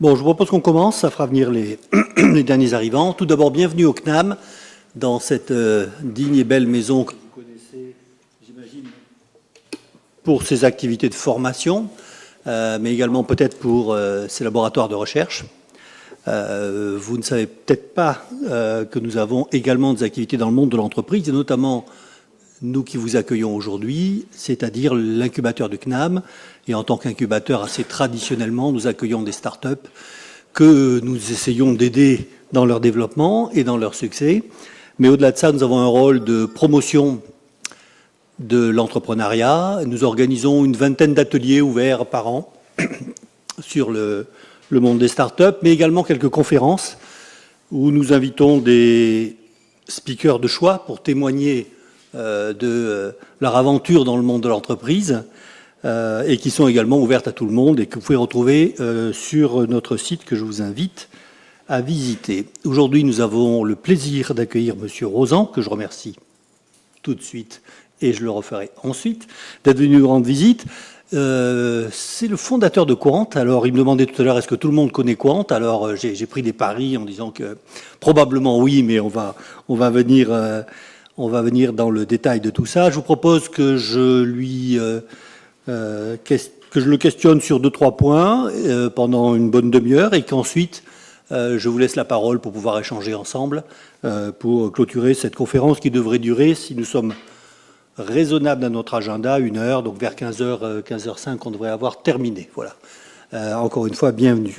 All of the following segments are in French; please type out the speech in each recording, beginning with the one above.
Bon, je vous propose qu'on commence, ça fera venir les, les derniers arrivants. Tout d'abord, bienvenue au CNAM, dans cette digne et belle maison que vous connaissez, j'imagine, pour ses activités de formation, mais également peut-être pour ses laboratoires de recherche. Vous ne savez peut-être pas que nous avons également des activités dans le monde de l'entreprise, et notamment nous qui vous accueillons aujourd'hui, c'est-à-dire l'incubateur du CNAM. Et en tant qu'incubateur, assez traditionnellement, nous accueillons des start-up que nous essayons d'aider dans leur développement et dans leur succès. Mais au-delà de ça, nous avons un rôle de promotion de l'entrepreneuriat. Nous organisons une vingtaine d'ateliers ouverts par an sur le monde des start-up, mais également quelques conférences où nous invitons des speakers de choix pour témoigner de leur aventure dans le monde de l'entreprise et qui sont également ouvertes à tout le monde et que vous pouvez retrouver sur notre site que je vous invite à visiter. Aujourd'hui, nous avons le plaisir d'accueillir Monsieur Rozan, que je remercie tout de suite et je le referai ensuite, d'être venu nous rendre visite. C'est le fondateur de Quant. Alors, il me demandait tout à l'heure, est-ce que tout le monde connaît Quant? Alors, j'ai pris des paris en disant que probablement oui, mais on va venir dans le détail de tout ça. Je vous propose que je le questionne sur 2-3 points pendant une bonne demi-heure et qu'ensuite je vous laisse la parole pour pouvoir échanger ensemble pour clôturer cette conférence qui devrait durer, si nous sommes raisonnables dans notre agenda, 1 heure. Donc vers 15h, 15h05, on devrait avoir terminé. Voilà. Encore une fois, bienvenue.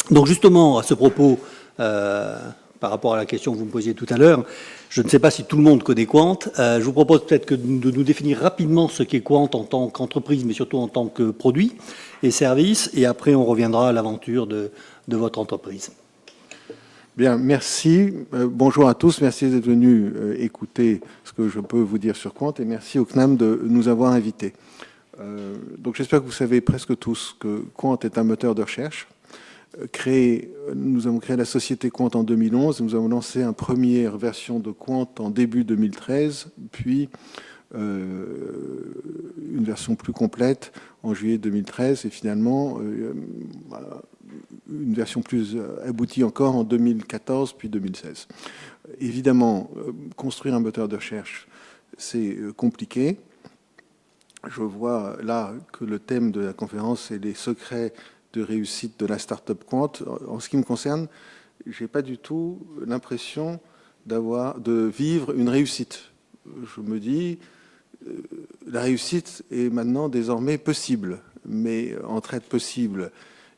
Donc justement, à ce propos, par rapport à la question que vous me posiez tout à l'heure, je ne sais pas si tout le monde connaît Quant. Je vous propose peut-être de nous définir rapidement ce qu'est Quant en tant qu'entreprise, mais surtout en tant que produit et service. Et après, on reviendra à l'aventure de votre entreprise. Bien, merci. Bonjour à tous. Merci d'être venus écouter ce que je peux vous dire sur Quant. Et merci au CNAM de nous avoir invités. Donc j'espère que vous savez presque tous que Quant est un moteur de recherche. Nous avons créé la société Quant en 2011. Nous avons lancé une première version de Quant en début 2013, puis une version plus complète en juillet 2013 et finalement une version plus aboutie encore en 2014 puis 2016. Évidemment, construire un moteur de recherche, c'est compliqué. Je vois là que le thème de la conférence est les secrets de réussite de la start-up Quant. En ce qui me concerne, je n'ai pas du tout l'impression de vivre une réussite. Je me dis, la réussite est maintenant désormais possible, mais entre être possible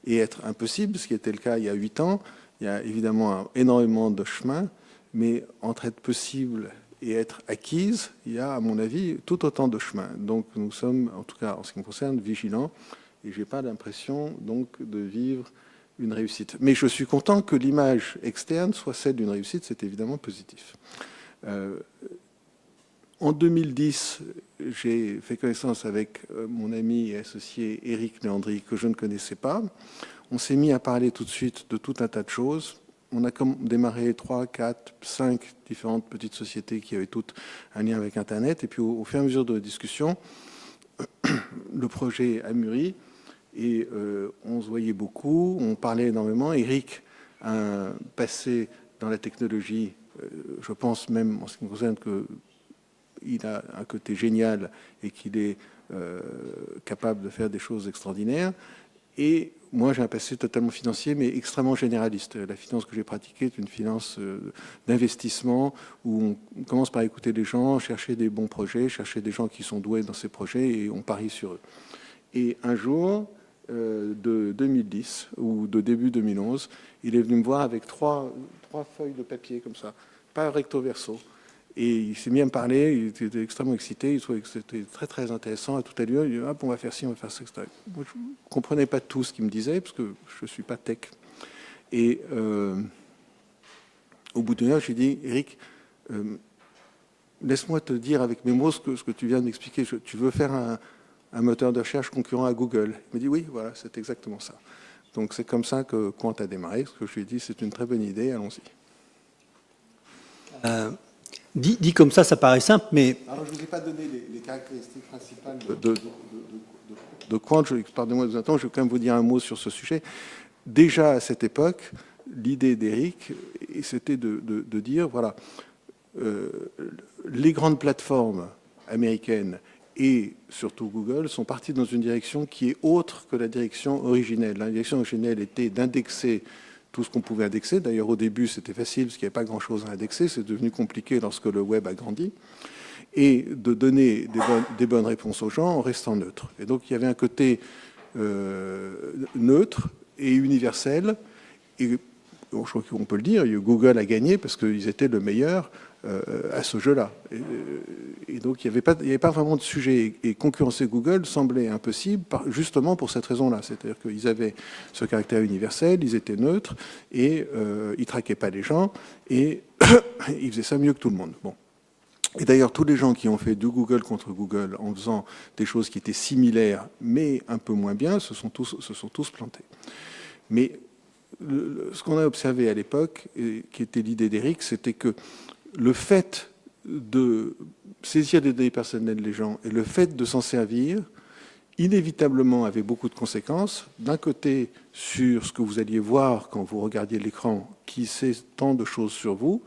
et être impossible, ce qui était le cas il y a 8 ans, il y a évidemment énormément de chemin, mais entre être possible et être acquise, il y a, à mon avis, tout autant de chemin. Donc nous sommes, en tout cas en ce qui me concerne, vigilants. Et je n'ai pas l'impression donc de vivre une réussite. Mais je suis content que l'image externe soit celle d'une réussite, c'est évidemment positif. En 2010, j'ai fait connaissance avec mon ami et associé Éric Léandri, que je ne connaissais pas. On s'est mis à parler tout de suite de tout un tas de choses. On a démarré 3, 4, 5 différentes petites sociétés qui avaient toutes un lien avec Internet. Et puis au fur et à mesure de la discussion, le projet a mûri. Et on se voyait beaucoup, on parlait énormément. Éric a un passé dans la technologie, je pense même en ce qui me concerne qu'il a un côté génial et qu'il est capable de faire des choses extraordinaires. Et moi, j'ai un passé totalement financier, mais extrêmement généraliste. La finance que j'ai pratiquée est une finance d'investissement où on commence par écouter les gens, chercher des bons projets, chercher des gens qui sont doués dans ces projets et on parie sur eux. Et un jour, de 2010 ou de début 2011, il est venu me voir avec trois feuilles de papier comme ça, pas recto verso. Et il s'est mis à me parler, il était extrêmement excité, il trouvait que c'était très très intéressant à tout à l'heure. Il dit, on va faire ci, on va faire ça, etc. Moi, je ne comprenais pas tout ce qu'il me disait, parce que je ne suis pas tech. Et au bout d'une heure, j'ai dit, Éric, laisse-moi te dire avec mes mots ce que tu viens d'expliquer. Tu veux faire un moteur de recherche concurrent à Google. Il me dit oui, voilà, c'est exactement ça. Donc c'est comme ça que Quant a démarré. Ce que je lui ai dit, c'est une très bonne idée, allons-y. Dit comme ça paraît simple, mais... Alors je ne vous ai pas donné les caractéristiques principales de Quant. Pardonnez-moi de vous attendre, je vais quand même vous dire un mot sur ce sujet. déjà à cette époque, l'idée d'Eric, c'était de dire, voilà, les grandes plateformes américaines et surtout Google sont partis dans une direction qui est autre que la direction originelle. La direction originelle était d'indexer tout ce qu'on pouvait indexer. D'ailleurs, au début, c'était facile parce qu'il n'y avait pas grand-chose à indexer. C'est devenu compliqué lorsque le web a grandi. Et de donner des bonnes réponses aux gens en restant neutre. Et donc, il y avait un côté neutre et universel. Et je crois qu'on peut le dire, Google a gagné parce qu'ils étaient le meilleur à ce jeu-là. Et donc, il n'y avait pas vraiment de sujet. Et concurrencer Google semblait impossible, justement pour cette raison-là. C'est-à-dire qu'ils avaient ce caractère universel, ils étaient neutres, et ils ne traquaient pas les gens, et ils faisaient ça mieux que tout le monde. Bon. Et d'ailleurs, tous les gens qui ont fait du Google contre Google en faisant des choses qui étaient similaires, mais un peu moins bien, se sont tous plantés. Mais ce qu'on a observé à l'époque, et qui était l'idée d'Eric, c'était que le fait de saisir des données personnelles des gens et le fait de s'en servir, inévitablement avait beaucoup de conséquences. D'un côté, sur ce que vous alliez voir quand vous regardiez l'écran, qui sait tant de choses sur vous,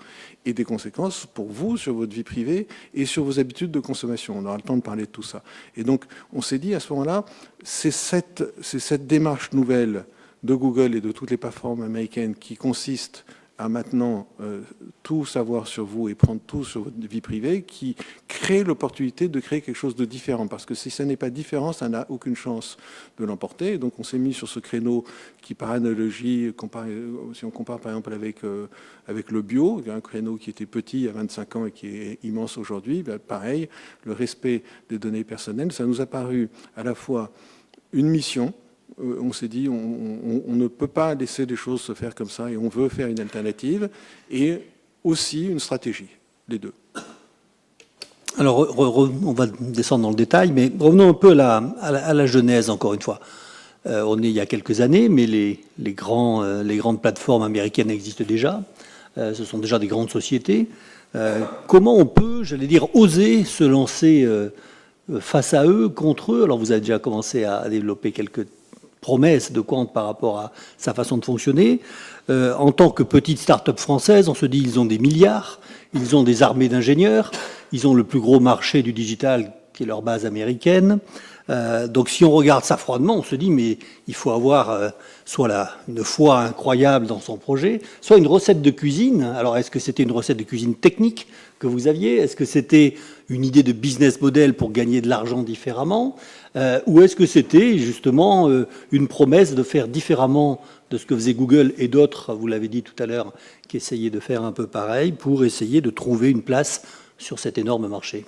et des conséquences pour vous, sur votre vie privée et sur vos habitudes de consommation. On aura le temps de parler de tout ça. Et donc, on s'est dit à ce moment-là, c'est cette démarche nouvelle de Google et de toutes les plateformes américaines qui consiste à maintenant tout savoir sur vous et prendre tout sur votre vie privée, qui crée l'opportunité de créer quelque chose de différent. Parce que si ça n'est pas différent, ça n'a aucune chance de l'emporter. Donc on s'est mis sur ce créneau qui, par analogie, si on compare par exemple avec le bio, un créneau qui était petit il y a 25 ans et qui est immense aujourd'hui, ben pareil, le respect des données personnelles, ça nous a paru à la fois une mission. On s'est dit, on ne peut pas laisser les choses se faire comme ça et on veut faire une alternative et aussi une stratégie, les deux. Alors, on va descendre dans le détail, mais revenons un peu à la genèse, encore une fois. On est il y a quelques années, mais les grandes plateformes américaines existent déjà. Ce sont déjà des grandes sociétés. Comment on peut, j'allais dire, oser se lancer face à eux, contre eux? Alors, vous avez déjà commencé à développer quelques promesse de compte par rapport à sa façon de fonctionner. En tant que petite start-up française, on se dit ils ont des milliards, ils ont des armées d'ingénieurs, ils ont le plus gros marché du digital qui est leur base américaine. Donc si on regarde ça froidement, on se dit mais il faut avoir soit une foi incroyable dans son projet, soit une recette de cuisine. Alors est-ce que c'était une recette de cuisine technique que vous aviez? Est-ce que c'était une idée de business model pour gagner de l'argent différemment? Ou est-ce que c'était justement une promesse de faire différemment de ce que faisait Google et d'autres, vous l'avez dit tout à l'heure, qui essayaient de faire un peu pareil pour essayer de trouver une place sur cet énorme marché?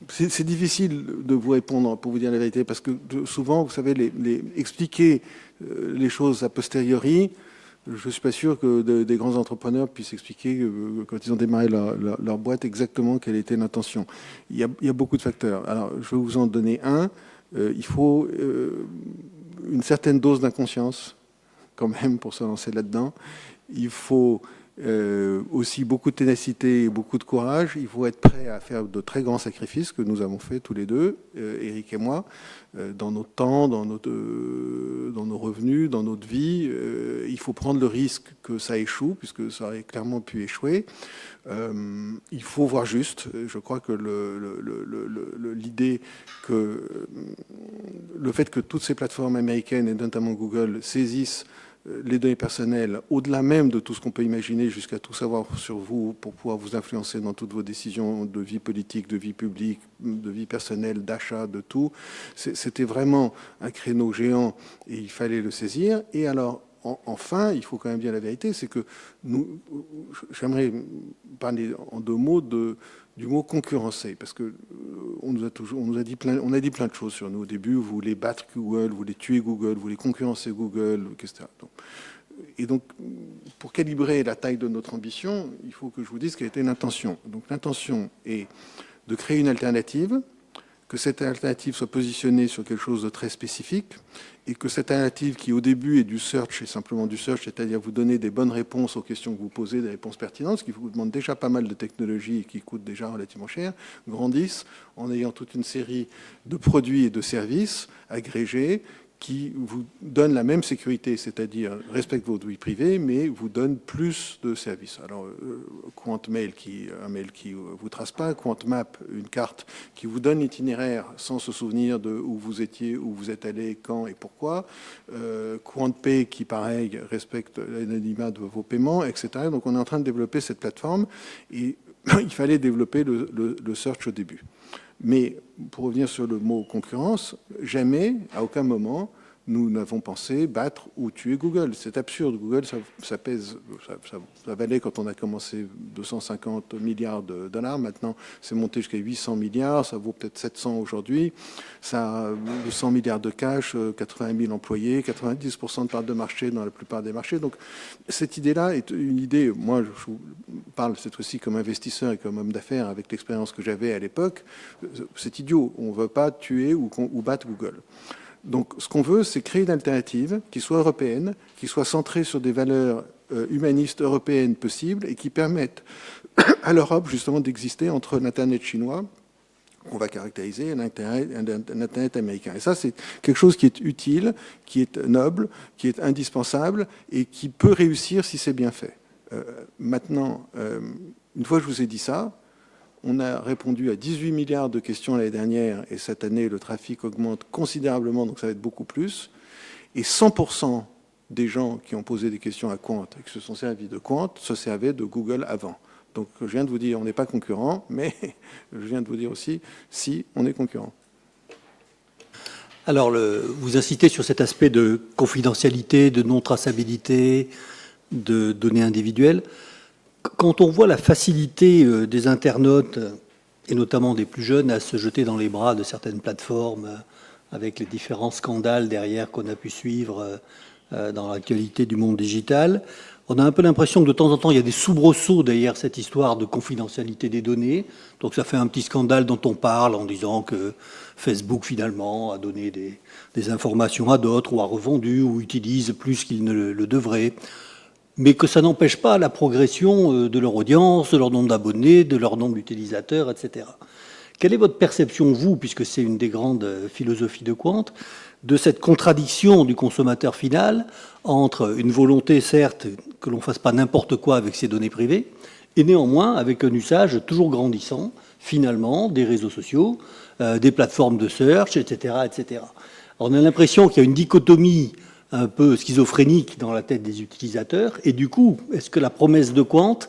C'est difficile de vous répondre, pour vous dire la vérité, parce que souvent, vous savez, expliquer les choses a posteriori, je ne suis pas sûr que des grands entrepreneurs puissent expliquer, quand ils ont démarré leur boîte, exactement quelle était l'intention. Il y a beaucoup de facteurs. Alors, je vais vous en donner un. Il faut une certaine dose d'inconscience, quand même, pour se lancer là-dedans. Il faut aussi beaucoup de ténacité et beaucoup de courage. Il faut être prêt à faire de très grands sacrifices que nous avons fait tous les deux, Eric et moi, dans notre temps, dans nos revenus, dans notre vie. Il faut prendre le risque que ça échoue, puisque ça aurait clairement pu échouer. Il faut voir juste. Je crois que l'idée que le fait que toutes ces plateformes américaines, et notamment Google, saisissent les données personnelles, au-delà même de tout ce qu'on peut imaginer, jusqu'à tout savoir sur vous, pour pouvoir vous influencer dans toutes vos décisions de vie politique, de vie publique, de vie personnelle, d'achat, de tout. C'était vraiment un créneau géant et il fallait le saisir. Et alors, enfin, il faut quand même dire la vérité, c'est que j'aimerais parler en deux mots du mot concurrencer, parce que on a dit plein de choses sur nous au début. Vous voulez battre Google, vous voulez tuer Google, vous voulez concurrencer Google, etc. Et donc, pour calibrer la taille de notre ambition, il faut que je vous dise quelle était l'intention. Donc, l'intention est de créer une alternative, que cette alternative soit positionnée sur quelque chose de très spécifique, et que cette alternative qui au début est du search, et simplement du search, c'est-à-dire vous donner des bonnes réponses aux questions que vous posez, des réponses pertinentes, ce qui vous demande déjà pas mal de technologie et qui coûte déjà relativement cher, grandisse en ayant toute une série de produits et de services agrégés qui vous donne la même sécurité, c'est-à-dire respecte votre vie privée, mais vous donne plus de services. Alors, QuantMail, un mail qui vous trace pas, QuantMap, une carte qui vous donne l'itinéraire sans se souvenir de où vous étiez, où vous êtes allé, quand et pourquoi. QuantPay, qui pareil respecte l'anonymat de vos paiements, etc. Donc, on est en train de développer cette plateforme et il fallait développer le search au début. Mais pour revenir sur le mot concurrence, jamais, à aucun moment, nous n'avons pensé battre ou tuer Google. C'est absurde. Google, ça pèse, ça valait quand on a commencé 250 milliards de dollars. Maintenant, c'est monté jusqu'à 800 milliards. Ça vaut peut-être 700 aujourd'hui. Ça a 200 milliards de cash, 80 000 employés, 90% de part de marché dans la plupart des marchés. Donc, cette idée-là est une idée, moi, je parle cette fois-ci comme investisseur et comme homme d'affaires avec l'expérience que j'avais à l'époque. C'est idiot. On ne veut pas tuer ou battre Google. Donc, ce qu'on veut, c'est créer une alternative qui soit européenne, qui soit centrée sur des valeurs humanistes européennes possibles et qui permettent à l'Europe, justement, d'exister entre l'Internet chinois, qu'on va caractériser, et l'Internet américain. Et ça, c'est quelque chose qui est utile, qui est noble, qui est indispensable et qui peut réussir si c'est bien fait. Maintenant, une fois que je vous ai dit ça, on a répondu à 18 milliards de questions l'année dernière et cette année, le trafic augmente considérablement, donc ça va être beaucoup plus. Et 100% des gens qui ont posé des questions à Quant et qui se sont servis de Quant se servaient de Google avant. Donc je viens de vous dire, on n'est pas concurrent, mais je viens de vous dire aussi, si, on est concurrent. Alors, vous incitez sur cet aspect de confidentialité, de non-traçabilité, de données individuelles. Quand on voit la facilité des internautes, et notamment des plus jeunes, à se jeter dans les bras de certaines plateformes, avec les différents scandales derrière qu'on a pu suivre dans l'actualité du monde digital, on a un peu l'impression que de temps en temps, il y a des soubresauts derrière cette histoire de confidentialité des données. Donc ça fait un petit scandale dont on parle en disant que Facebook, finalement, a donné des informations à d'autres, ou a revendu, ou utilise plus qu'il ne le devrait. Mais que ça n'empêche pas la progression de leur audience, de leur nombre d'abonnés, de leur nombre d'utilisateurs, etc. Quelle est votre perception, vous, puisque c'est une des grandes philosophies de Quant, de cette contradiction du consommateur final entre une volonté, certes, que l'on ne fasse pas n'importe quoi avec ses données privées, et néanmoins avec un usage toujours grandissant, finalement, des réseaux sociaux, des plateformes de search, etc., etc. On a l'impression qu'il y a une dichotomie un peu schizophrénique dans la tête des utilisateurs. Et du coup, est-ce que la promesse de Quant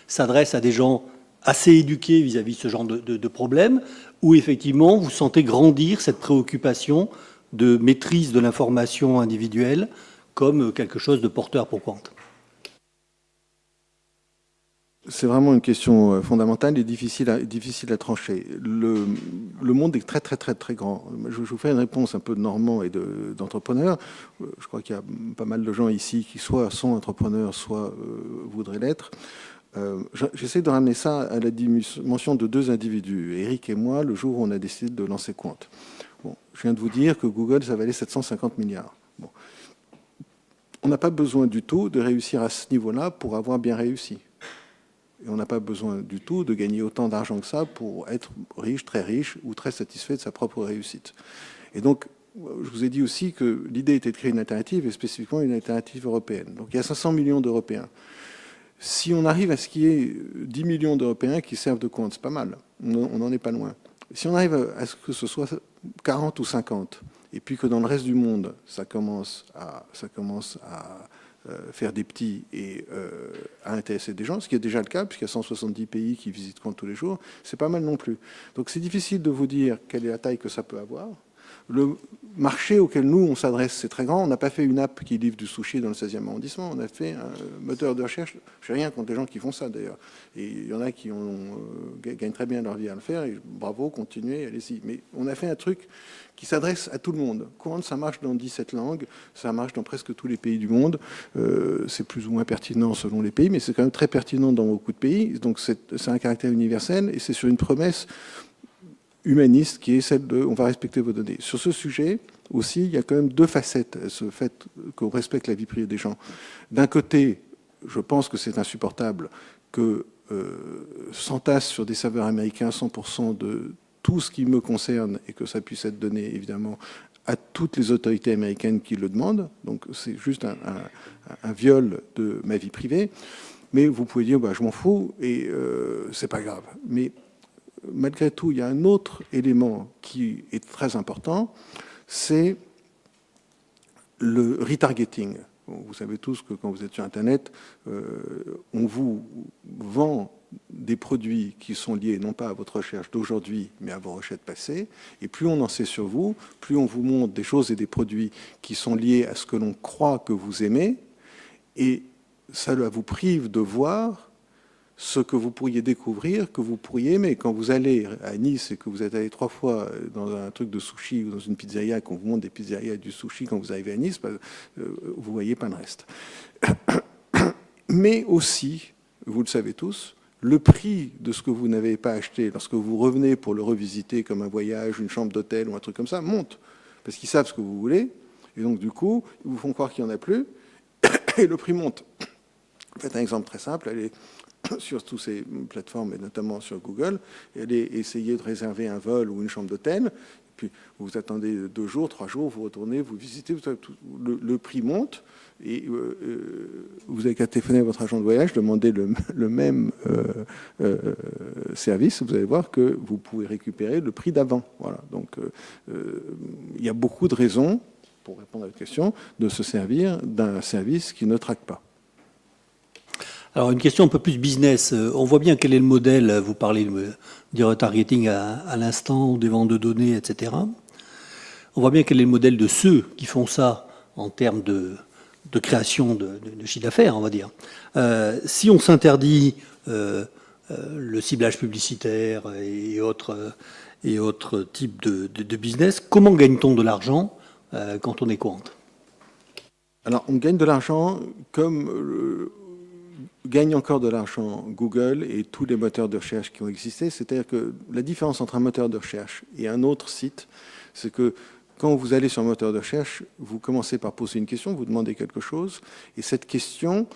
s'adresse à des gens assez éduqués vis-à-vis de ce genre de problème, ou effectivement vous sentez grandir cette préoccupation de maîtrise de l'information individuelle comme quelque chose de porteur pour Quant? C'est vraiment une question fondamentale et difficile à trancher. Le monde est très, très, très, très grand. Je vous fais une réponse un peu de normand et d'entrepreneur. Je crois qu'il y a pas mal de gens ici qui soit sont entrepreneurs, soit voudraient l'être. J'essaie de ramener ça à la dimension de deux individus, Eric et moi, le jour où on a décidé de lancer Quant. Bon, je viens de vous dire que Google, ça valait 750 milliards. Bon. On n'a pas besoin du tout de réussir à ce niveau-là pour avoir bien réussi. Et on n'a pas besoin du tout de gagner autant d'argent que ça pour être riche, très riche ou très satisfait de sa propre réussite. Et donc, je vous ai dit aussi que l'idée était de créer une alternative, et spécifiquement une alternative européenne. Donc il y a 500 millions d'Européens. Si on arrive à ce qu'il y ait 10 millions d'Européens qui servent de Quant, c'est pas mal. On n'en est pas loin. Si on arrive à ce que ce soit 40 ou 50, et puis que dans le reste du monde, ça commence à faire des petits et à intéresser des gens, ce qui est déjà le cas, puisqu'il y a 170 pays qui visitent Quant tous les jours, c'est pas mal non plus. Donc c'est difficile de vous dire quelle est la taille que ça peut avoir. Le marché auquel nous, on s'adresse, c'est très grand. On n'a pas fait une app qui livre du sushi dans le 16e arrondissement. On a fait un moteur de recherche. Je n'ai rien contre les gens qui font ça, d'ailleurs. Et il y en a qui gagnent très bien leur vie à le faire. Et bravo, continuez, allez-y. Mais on a fait un truc qui s'adresse à tout le monde. Quant, ça marche dans 17 langues. Ça marche dans presque tous les pays du monde. C'est plus ou moins pertinent selon les pays, mais c'est quand même très pertinent dans beaucoup de pays. Donc c'est un caractère universel et c'est sur une promesse humaniste qui est celle de « on va respecter vos données ». Sur ce sujet aussi, il y a quand même deux facettes, ce fait qu'on respecte la vie privée des gens. D'un côté, je pense que c'est insupportable que s'entasse sur des serveurs américains 100% de tout ce qui me concerne et que ça puisse être donné évidemment à toutes les autorités américaines qui le demandent. Donc c'est juste un viol de ma vie privée. Mais vous pouvez dire, bah, je m'en fous et c'est pas grave. Mais malgré tout, il y a un autre élément qui est très important, c'est le retargeting. Vous savez tous que quand vous êtes sur Internet, on vous vend des produits qui sont liés non pas à votre recherche d'aujourd'hui, mais à vos recherches passées. Et plus on en sait sur vous, plus on vous montre des choses et des produits qui sont liés à ce que l'on croit que vous aimez. Et ça vous prive de voir ce que vous pourriez découvrir, que vous pourriez aimer. Quand vous allez à Nice et que vous êtes allé 3 fois dans un truc de sushi ou dans une pizzeria, qu'on vous montre des pizzerias et du sushi quand vous arrivez à Nice, vous voyez pas le reste. Mais aussi, vous le savez tous, le prix de ce que vous n'avez pas acheté lorsque vous revenez pour le revisiter comme un voyage, une chambre d'hôtel ou un truc comme ça, monte. Parce qu'ils savent ce que vous voulez. Et donc, du coup, ils vous font croire qu'il n'y en a plus. Et le prix monte. Faites un exemple très simple. Allez sur toutes ces plateformes, et notamment sur Google, et allez essayer de réserver un vol ou une chambre d'hôtel. Puis vous attendez 2 jours, 3 jours, vous retournez, vous visitez, le prix monte. Et vous avez qu'à téléphoner à votre agent de voyage, demander le même service, vous allez voir que vous pouvez récupérer le prix d'avant. Voilà. Donc, il y a beaucoup de raisons, pour répondre à votre question, de se servir d'un service qui ne traque pas. Alors, une question un peu plus business. On voit bien quel est le modèle. Vous parlez du retargeting à l'instant, des ventes de données, etc. On voit bien quel est le modèle de ceux qui font ça en termes de création de chiffre d'affaires, on va dire. Si on s'interdit le ciblage publicitaire et autres types de business, comment gagne-t-on de l'argent quand on est contre? Alors, on gagne de l'argent comme gagne encore de l'argent Google et tous les moteurs de recherche qui ont existé. C'est-à-dire que la différence entre un moteur de recherche et un autre site, c'est que quand vous allez sur un moteur de recherche, vous commencez par poser une question, vous demandez quelque chose, et cette question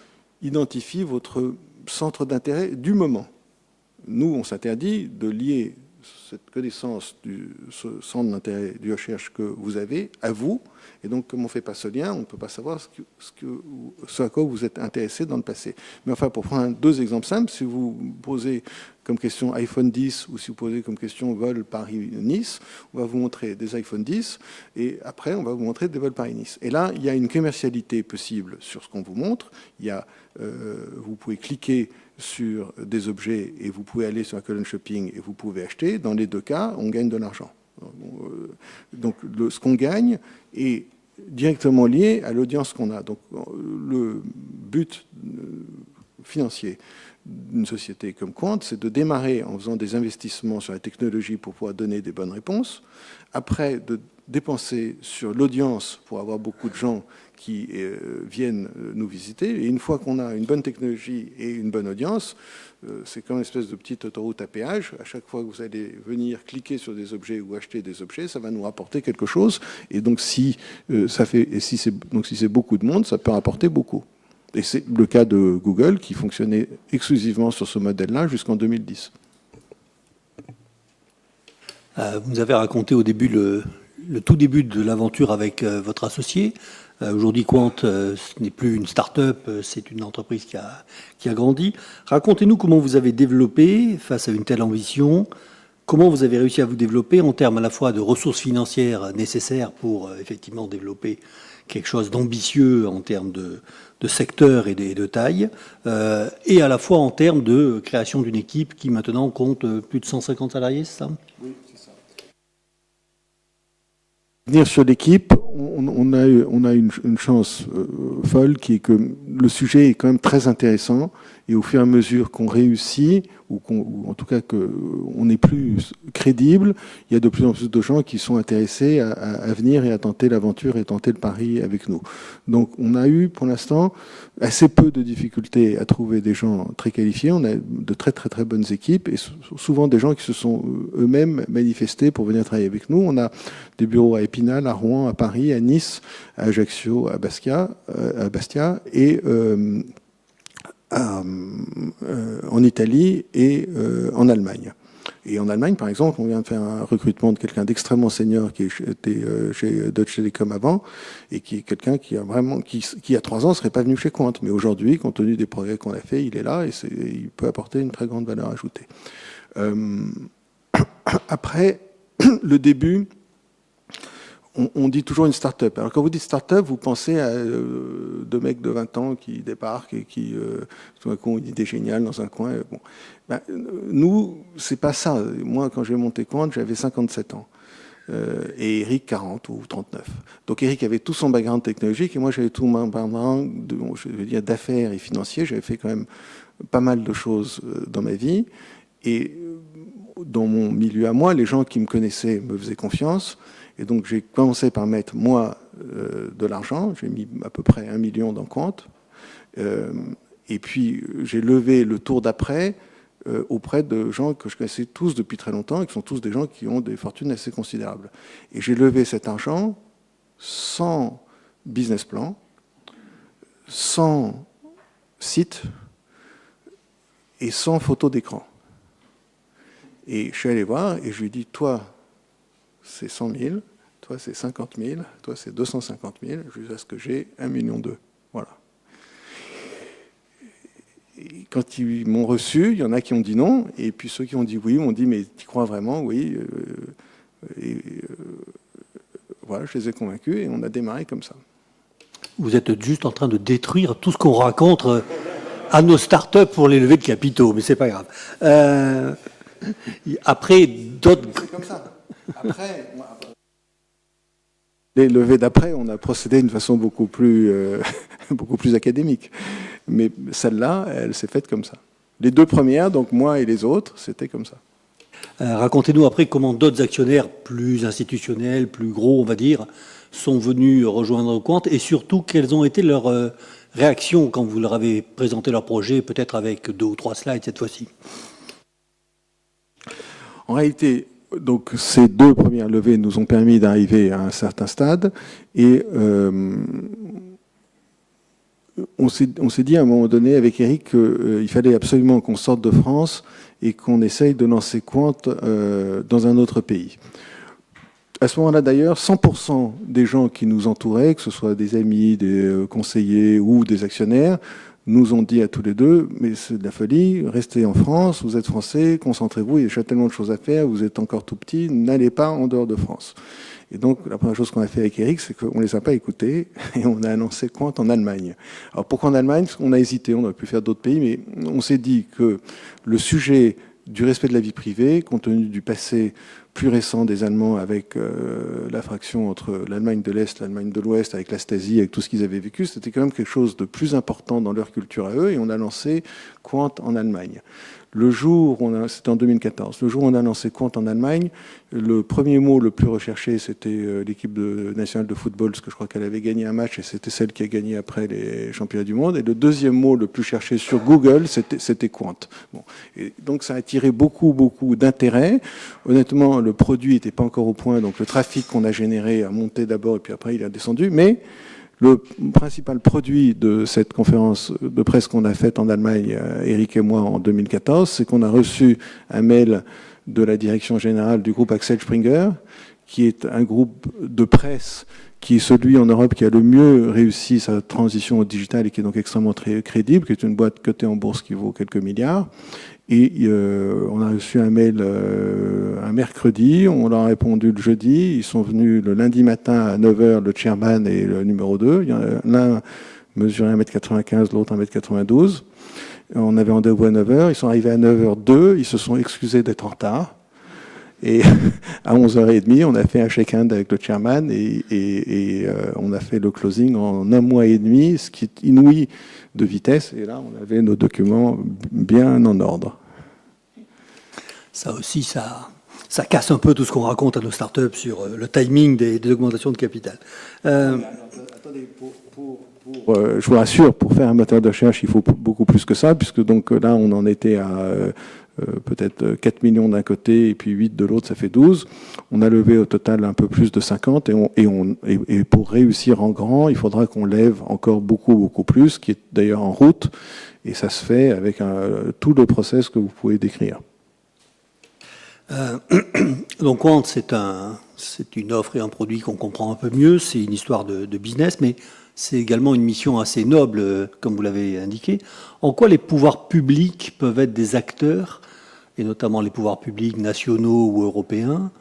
identifie votre centre d'intérêt du moment. Nous, on s'interdit de lier cette connaissance du centre d'intérêt de recherche que vous avez à vous, et donc comme on ne fait pas ce lien, on ne peut pas savoir ce à quoi vous êtes intéressé dans le passé. Mais enfin, pour prendre 2 exemples simples, si vous posez comme question iPhone 10 ou si vous posez comme question vol Paris-Nice, on va vous montrer des iPhone 10 et après on va vous montrer des vols Paris-Nice. Et là, il y a une commercialité possible sur ce qu'on vous montre. Il y a, vous pouvez cliquer sur des objets et vous pouvez aller sur un colonne shopping et vous pouvez acheter. Dans les 2 cas, on gagne de l'argent. Donc ce qu'on gagne est directement lié à l'audience qu'on a. Donc le but financier d'une société comme Quant, c'est de démarrer en faisant des investissements sur la technologie pour pouvoir donner des bonnes réponses, après de dépenser sur l'audience pour avoir beaucoup de gens qui viennent nous visiter. Et une fois qu'on a une bonne technologie et une bonne audience, c'est comme une espèce de petite autoroute à péage. À chaque fois que vous allez venir cliquer sur des objets ou acheter des objets, ça va nous rapporter quelque chose. Et donc si c'est beaucoup de monde, ça peut rapporter beaucoup. Et c'est le cas de Google qui fonctionnait exclusivement sur ce modèle-là jusqu'en 2010. Vous avez raconté au début le tout début de l'aventure avec votre associé. Aujourd'hui, Quant, ce n'est plus une start-up, c'est une entreprise qui a grandi. Racontez-nous comment vous avez développé face à une telle ambition, comment vous avez réussi à vous développer en termes à la fois de ressources financières nécessaires pour effectivement développer quelque chose d'ambitieux en termes de secteur et de taille, et à la fois en termes de création d'une équipe qui maintenant compte plus de 150 salariés, c'est ça ? Oui, c'est ça. Venir sur l'équipe, on a une chance folle qui est que le sujet est quand même très intéressant et au fur et à mesure qu'on réussit ou en tout cas qu'on est plus crédible, il y a de plus en plus de gens qui sont intéressés à venir et à tenter l'aventure et tenter le pari avec nous. Donc on a eu pour l'instant assez peu de difficultés à trouver des gens très qualifiés. On a de très très très bonnes équipes et souvent des gens qui se sont eux-mêmes manifestés pour venir travailler avec nous. On a des bureaux à Épinal, à Rouen, à Paris, à Nice, à Ajaccio, à Bastia et en Italie et en Allemagne. Et en Allemagne, par exemple, on vient de faire un recrutement de quelqu'un d'extrêmement senior qui était chez Deutsche Telekom avant, et qui est quelqu'un qui a 3 ans, ne serait pas venu chez Quant. Mais aujourd'hui, compte tenu des progrès qu'on a fait, il est là et il peut apporter une très grande valeur ajoutée. Après, le début, on dit toujours une start-up. Alors quand vous dites start-up, vous pensez à 2 mecs de 20 ans qui débarquent et qui, tout d'un coup, ont une idée géniale dans un coin. Bon. Ben, nous, c'est pas ça. Moi, quand j'ai monté Quant, j'avais 57 ans. Et Eric, 40 ou 39. Donc Eric avait tout son background technologique et moi, j'avais tout mon background d'affaires et financier. J'avais fait quand même pas mal de choses dans ma vie. Et dans mon milieu à moi, les gens qui me connaissaient me faisaient confiance. Et donc, j'ai commencé par mettre, moi, de l'argent. J'ai mis à peu près 1 million dans Quant. Et puis, j'ai levé le tour d'après auprès de gens que je connaissais tous depuis très longtemps et qui sont tous des gens qui ont des fortunes assez considérables. Et j'ai levé cet argent sans business plan, sans site et sans photo d'écran. Et je suis allé voir et je lui ai dit, toi, c'est 100 000, toi c'est 50 000, toi c'est 250 000, jusqu'à ce que j'ai 1,2 million. Voilà. Et quand ils m'ont reçu, il y en a qui ont dit non, et puis ceux qui ont dit oui m'ont dit mais tu crois vraiment? Oui. Voilà, je les ai convaincus et on a démarré comme ça. Vous êtes juste en train de détruire tout ce qu'on raconte à nos startups pour les levées de capitaux, mais c'est pas grave. Après, d'autres... C'est comme ça. Après, les levées d'après, on a procédé d'une façon beaucoup plus académique. Mais celle-là, elle s'est faite comme ça. Les 2 premières, donc moi et les autres, c'était comme ça. Racontez-nous après comment d'autres actionnaires plus institutionnels, plus gros, on va dire, sont venus rejoindre Quant et surtout quelles ont été leurs réactions quand vous leur avez présenté leur projet, peut-être avec 2 ou 3 slides cette fois-ci. En réalité, donc, ces 2 premières levées nous ont permis d'arriver à un certain stade et on s'est dit à un moment donné avec Eric qu'il fallait absolument qu'on sorte de France et qu'on essaye de lancer Quant dans un autre pays. À ce moment-là, d'ailleurs, 100% des gens qui nous entouraient, que ce soit des amis, des conseillers ou des actionnaires, nous ont dit à tous les 2, mais c'est de la folie, restez en France, vous êtes français, concentrez-vous, il y a déjà tellement de choses à faire, vous êtes encore tout petit, n'allez pas en dehors de France. Et donc, la première chose qu'on a fait avec Eric, c'est qu'on ne les a pas écoutés et on a annoncé Quant en Allemagne. Alors, pourquoi en Allemagne? Parce qu'on a hésité, on aurait pu faire d'autres pays, mais on s'est dit que le sujet du respect de la vie privée, compte tenu du passé plus récent des Allemands avec la fraction entre l'Allemagne de l'Est, l'Allemagne de l'Ouest, avec la Stasi, avec tout ce qu'ils avaient vécu, c'était quand même quelque chose de plus important dans leur culture à eux, et on a lancé Quant en Allemagne. Le jour, c'était en 2014, le jour où on a lancé Quant en Allemagne, le premier mot le plus recherché, c'était l'équipe nationale de football, parce que je crois qu'elle avait gagné un match, et c'était celle qui a gagné après les championnats du monde. Et le deuxième mot le plus cherché sur Google, c'était Quant. Bon. Et donc ça a attiré beaucoup d'intérêt. Honnêtement, le produit n'était pas encore au point, donc le trafic qu'on a généré a monté d'abord, et puis après il a descendu. Mais le principal produit de cette conférence de presse qu'on a faite en Allemagne, Eric et moi, en 2014, c'est qu'on a reçu un mail de la direction générale du groupe Axel Springer, qui est un groupe de presse qui est celui en Europe qui a le mieux réussi sa transition au digital et qui est donc extrêmement très crédible, qui est une boîte cotée en bourse qui vaut quelques milliards. Et on a reçu un mail un mercredi, on leur a répondu le jeudi, ils sont venus le lundi matin à 9h, le chairman et le numéro 2. L'un mesurait 1m95, l'autre 1m92. On avait rendez-vous à 9h, ils sont arrivés à 9h02, ils se sont excusés d'être en retard. Et à 11h30, on a fait un check-in avec le chairman et on a fait le closing en 1 mois et demi, ce qui est inouï de vitesse. Et là, on avait nos documents bien en ordre. Ça aussi, ça casse un peu tout ce qu'on raconte à nos startups sur le timing des augmentations de capital. Attendez, je vous rassure, pour faire un moteur de recherche, il faut beaucoup plus que ça, puisque donc là, on en était à peut-être 4 millions d'un côté et puis 8 de l'autre, ça fait 12. On a levé au total un peu plus de 50 et pour réussir en grand, il faudra qu'on lève encore beaucoup plus, qui est d'ailleurs en route, et ça se fait avec tout le process que vous pouvez décrire. Donc Quant, c'est une offre et un produit qu'on comprend un peu mieux, c'est une histoire de business, mais c'est également une mission assez noble, comme vous l'avez indiqué. En quoi les pouvoirs publics peuvent être des acteurs, et notamment les pouvoirs publics nationaux ou européens,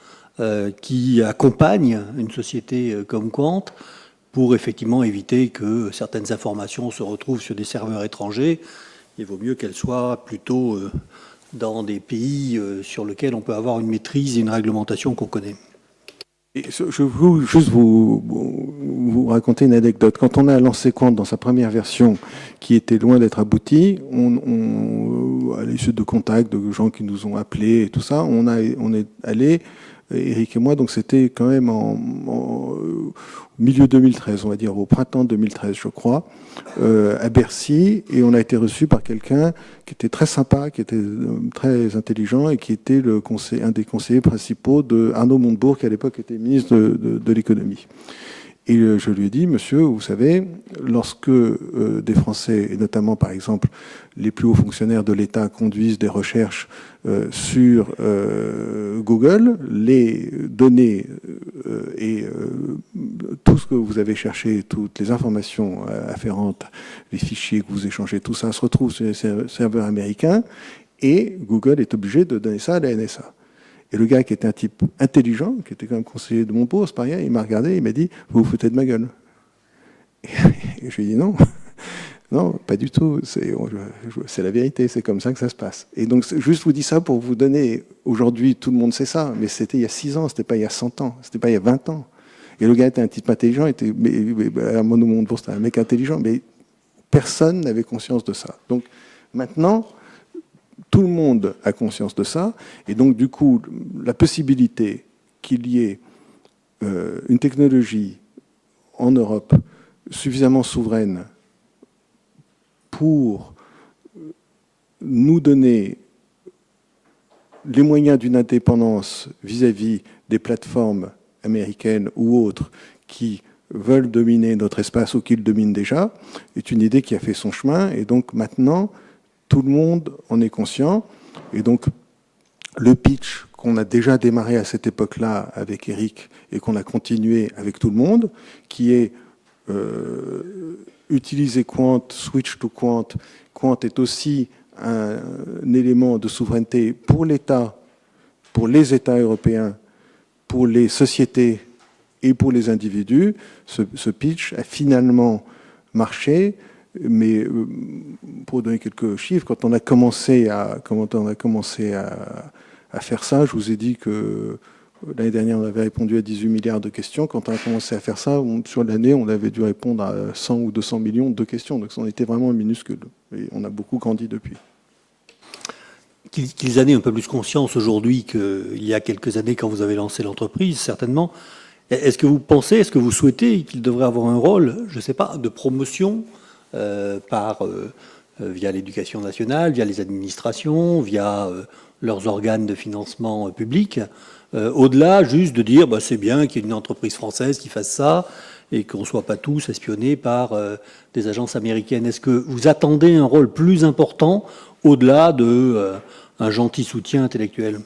qui accompagnent une société comme Quant pour effectivement éviter que certaines informations se retrouvent sur des serveurs étrangers. Il vaut mieux qu'elles soient plutôt dans des pays sur lesquels on peut avoir une maîtrise et une réglementation qu'on connaît. Et je veux juste vous raconter une anecdote. Quand on a lancé Quant dans sa première version, qui était loin d'être aboutie, à l'issue de contacts, de gens qui nous ont appelés et tout ça, on est allé, Eric et moi, donc c'était quand même au milieu 2013, on va dire, au printemps 2013, je crois, à Bercy, et on a été reçu par quelqu'un qui était très sympa, qui était très intelligent et qui était un des conseillers principaux de Arnaud Montebourg, qui à l'époque était ministre de l'économie. Et je lui ai dit, monsieur, vous savez, lorsque des Français, et notamment par exemple les plus hauts fonctionnaires de l'État, conduisent des recherches sur Google, les données et tout ce que vous avez cherché, toutes les informations afférentes, les fichiers que vous échangez, tout ça se retrouve sur les serveurs américains, et Google est obligé de donner ça à la NSA. Et le gars qui était un type intelligent, qui était quand même conseiller de Montebourg, c'est pas rien, il m'a regardé, il m'a dit « Vous vous foutez de ma gueule ?» Et je lui ai dit « Non, non, pas du tout, c'est la vérité, c'est comme ça que ça se passe. » Et donc, juste je vous dis ça pour vous donner, aujourd'hui, tout le monde sait ça, mais c'était il y a 6 ans, c'était pas il y a 100 ans, c'était pas il y a 20 ans. Et le gars était un type intelligent, Arnaud Montebourg, c'était un mec intelligent, mais personne n'avait conscience de ça. Donc, maintenant, tout le monde a conscience de ça, et donc du coup, la possibilité qu'il y ait une technologie en Europe suffisamment souveraine pour nous donner les moyens d'une indépendance vis-à-vis des plateformes américaines ou autres qui veulent dominer notre espace ou qui le dominent déjà, est une idée qui a fait son chemin, et donc maintenant, tout le monde en est conscient. Et donc, le pitch qu'on a déjà démarré à cette époque-là avec Eric et qu'on a continué avec tout le monde, qui est utiliser Quant, switch to Quant. Quant est aussi un élément de souveraineté pour l'État, pour les États européens, pour les sociétés et pour les individus. Ce pitch a finalement marché. Mais pour donner quelques chiffres, quand on a commencé à faire ça, je vous ai dit que l'année dernière, on avait répondu à 18 milliards de questions. Quand on a commencé à faire ça, sur l'année, on avait dû répondre à 100 ou 200 millions de questions. Donc on était vraiment minuscule. Et on a beaucoup grandi depuis. Qu'ils en aient un peu plus conscience aujourd'hui qu'il y a quelques années quand vous avez lancé l'entreprise, certainement. Est-ce que vous pensez, est-ce que vous souhaitez qu'ils devraient avoir un rôle, je ne sais pas, de promotion via l'éducation nationale, via les administrations, via leurs organes de financement public, au-delà juste de dire c'est bien qu'il y ait une entreprise française qui fasse ça et qu'on ne soit pas tous espionnés par des agences américaines. Est-ce que vous attendez un rôle plus important au-delà de un gentil soutien intellectuel ?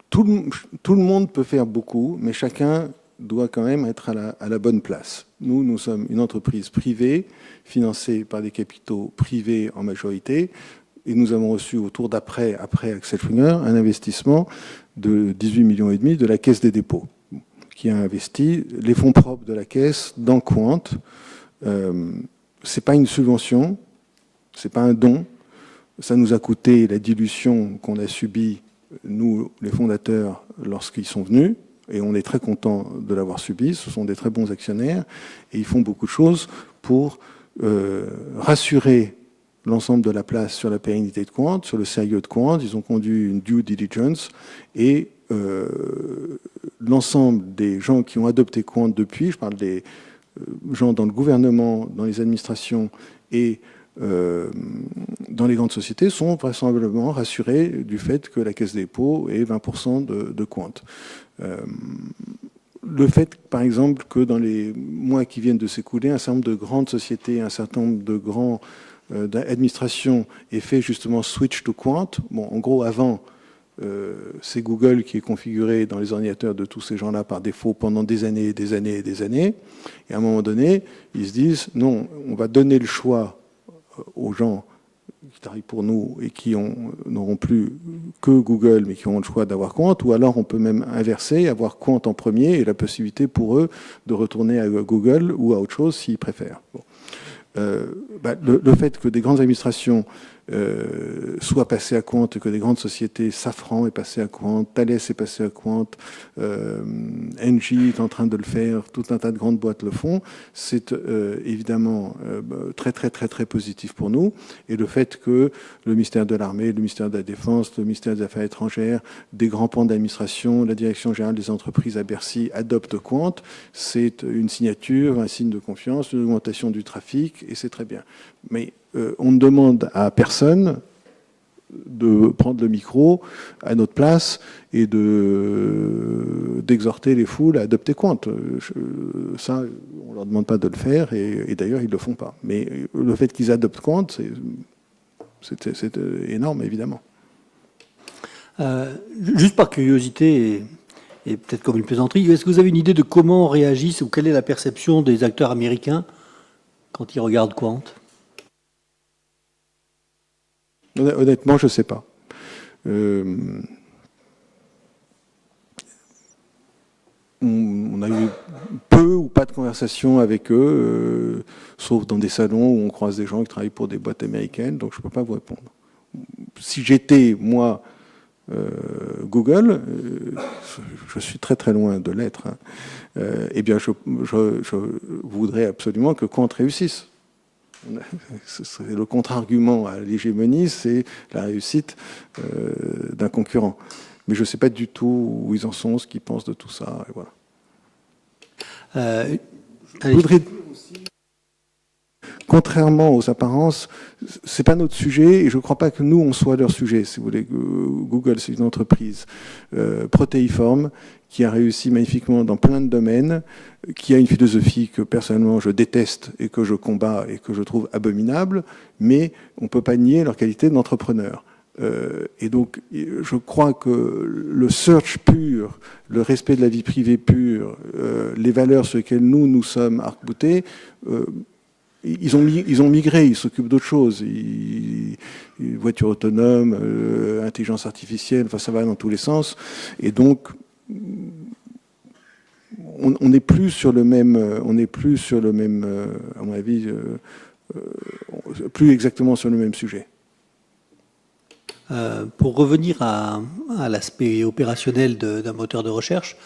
Tout le monde peut faire beaucoup, mais chacun doit quand même être à la bonne place. Nous sommes une entreprise privée, financée par des capitaux privés en majorité, et nous avons reçu au tour après Axel Springer, un investissement de 18,5 millions de la Caisse des dépôts, qui a investi les fonds propres de la Caisse dans Quant. C'est pas une subvention, c'est pas un don. Ça nous a coûté la dilution qu'on a subie, nous, les fondateurs, lorsqu'ils sont venus, et on est très contents de l'avoir subi. Ce sont des très bons actionnaires, et ils font beaucoup de choses pour rassurer l'ensemble de la place sur la pérennité de Quant, sur le sérieux de Quant. Ils ont conduit une due diligence, et l'ensemble des gens qui ont adopté Quant depuis, je parle des gens dans le gouvernement, dans les administrations et dans les grandes sociétés, sont vraisemblablement rassurés du fait que la Caisse des dépôts est 20% de Quant. le fait, par exemple, que dans les mois qui viennent de s'écouler, un certain nombre de grandes sociétés, un certain nombre de grands administrations aient fait justement switch to quant. Bon, en gros, avant, c'est Google qui est configuré dans les ordinateurs de tous ces gens-là par défaut pendant des années et des années et des années. Et à un moment donné, ils se disent, non, on va donner le choix aux gens qui travaillent pour nous et qui n'auront plus que Google, mais qui auront le choix d'avoir Quant, ou alors on peut même inverser, avoir Quant en premier et la possibilité pour eux de retourner à Google ou à autre chose s'ils préfèrent. Bon. Le fait que des grandes administrations soient passées à Quant et que des grandes sociétés, Safran est passé à Quant, Thales est passé à Quant, Engie est en train de le faire, tout un tas de grandes boîtes le font, c'est évidemment très très très très positif pour nous. Et le fait que le ministère de l'Armée, le ministère de la Défense, le ministère des Affaires étrangères, des grands pans d'administration, la Direction générale des entreprises à Bercy adoptent Quant, c'est une signature, un signe de confiance, une augmentation du trafic, et c'est très bien. Mais on ne demande à personne de prendre le micro à notre place et d'exhorter les foules à adopter Quant. Ça, on ne leur demande pas de le faire, et d'ailleurs, ils ne le font pas. Mais le fait qu'ils adoptent Quant, c'est énorme, évidemment. Juste par curiosité, et peut-être comme une plaisanterie, est-ce que vous avez une idée de comment réagissent ou quelle est la perception des acteurs américains quand ils regardent Quant? Honnêtement, je ne sais pas. On a eu peu ou pas de conversation avec eux, sauf dans des salons où on croise des gens qui travaillent pour des boîtes américaines, donc je ne peux pas vous répondre. Si j'étais, moi, Google, je suis très très loin de l'être, hein, eh bien je voudrais absolument que Quant réussisse. Le contre-argument à l'hégémonie, c'est la réussite d'un concurrent. Mais je ne sais pas du tout où ils en sont, ce qu'ils pensent de tout ça. Et voilà. Je voudrais dire aussi, contrairement aux apparences, c'est pas notre sujet, et je ne crois pas que nous, on soit leur sujet. Si vous voulez, Google, c'est une entreprise protéiforme qui a réussi magnifiquement dans plein de domaines, qui a une philosophie que personnellement je déteste et que je combats et que je trouve abominable, mais on ne peut pas nier leur qualité d'entrepreneur. Et donc, je crois que le search pur, le respect de la vie privée pure, les valeurs sur lesquelles nous sommes arc-boutés, ils ont migré, ils s'occupent d'autres choses. Voitures autonomes, intelligence artificielle, enfin ça va dans tous les sens. Et donc, on n'est plus sur le même, à mon avis, plus exactement sur le même sujet. Pour revenir à l'aspect opérationnel d'un moteur de recherche,